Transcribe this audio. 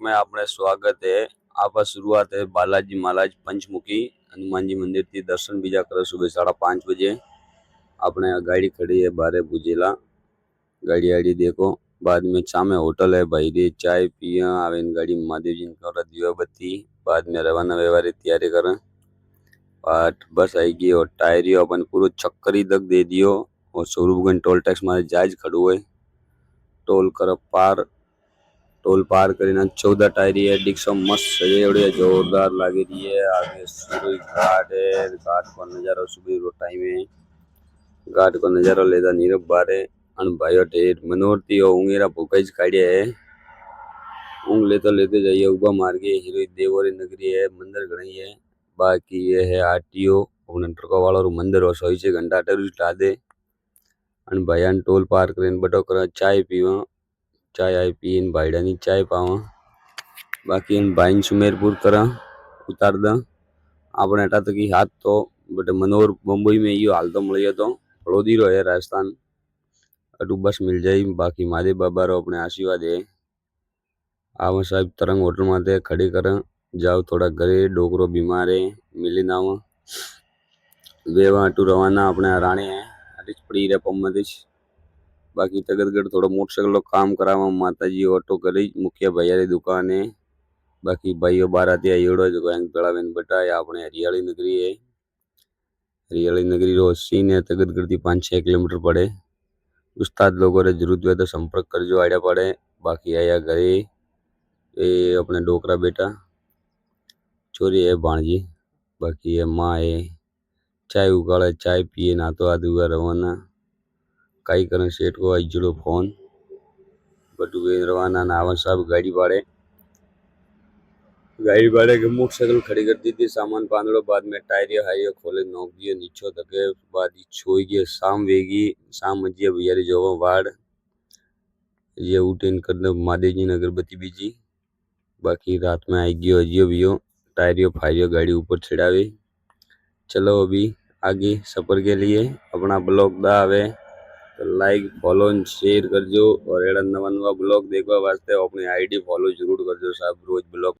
में आपने स्वागत है। आप शुरुआत है बालाजी महाराज पंचमुखी हनुमान जी मंदिर थी दर्शन बीजा करे सुबह 5:30 बजे। आपने गाड़ी खड़ी है बारे बुझेला गाड़ी आड़ी देखो। बाद में सामे होटल है भाई रे चाय पिया आवे गाड़ी में महादेव जी ने दिया बत्ती। बाद में रवाना व्यवहार तैयारी करें। बस आई गई और टायरियो अपन पूरा चक्कर ही तक दे दियो और स्वरूपगंज टोल टैक्स मारे जाज खड़ो है। टोल कर पार टोल पार करीने 14 टायरी है डिक्सो मस्त सजावड़ी है जोरदार लागे रही है। आगे सूरज घाट है घाट को नजारा सुबह रो टाइम है घाट को नजारा लेदा नीरव बारे अन भाइयों ढेर मनोरती और उंगेरा भूकाई काढ़िया है। ऊँग लेते जाइए उबा मार के हीरो देवरी नगरी है मंदिर घणी है। बाकी ये है आरटीओ अपने ट्रको वाला मंदिर और 100 घंटा टूरिस्ट आदे अन भाईयान टोल पार करीने बटो कर चाय पीवा चाय आई पीन भाईडानी चाय पावा। बाकी इन भाई सुमेरपुर करा उतार दा अपने हटा तक हाथ तो बट मनोर मुंबई में यो हाल तो मिल तो हड़ोदी रो है राजस्थान अटू बस मिल जाए। बाकी महादेव बाबा रो अपने आशीर्वाद है। आवा साहब तरंग होटल माते खड़ी कर जाओ थोड़ा घरे डोकरो बीमार है मिली ना वेवा अटू रवाना अपने राणे है हरीश पड़ी रे पम्मदिश। बाकी तगतगढ़ थोड़ा मोटरसाइकिल काम करावा माताजी ऑटो करी मुखिया भैया री दुकान है। बाकी भाईओ बाराती आईड़ो जो पेड़ावेन बटा है अपने हरियाली नगरी है। हरियाली नगरी रो सीन है तगतगढ़ थी 5-6 किलोमीटर पड़े। उस्ताद लोगों रे जरूरत हुए तो संपर्क करजो आइडिया पड़े। बाकी आया घरे ये अपने डोकरा बेटा छोरी है भाणजी। बाकी है माँ है चाय उगाड़े चाय पिए ना तो आदि हुआ रवाना कई करें सेठ को आई जुड़ो फोन बटुए रवाना ना आवन साहब गाड़ी भाड़े के मोटरसाइकिल खड़ी कर दी थी सामान पांदड़ो बाद में टायर हाइयो खोले नोक दियो नीचो धके बाद छोई गए शाम वेगी शाम मजिया भैया जो वार्ड ये उठेन कर दो महादेव जी ने अगरबत्ती बीजी। बाकी रात में आई गयो अजियो भी टायरियो फायरियो गाड़ी ऊपर छिड़ावे। चलो अभी आगे सफर के लिए अपना ब्लॉग दा आवे तो लाइक फॉलो शेयर करजो और एड़ा नवा नवा ब्लॉग देखवा वास्ते अपनी आईडी फॉलो जरूर करजो साहब रोज ब्लॉग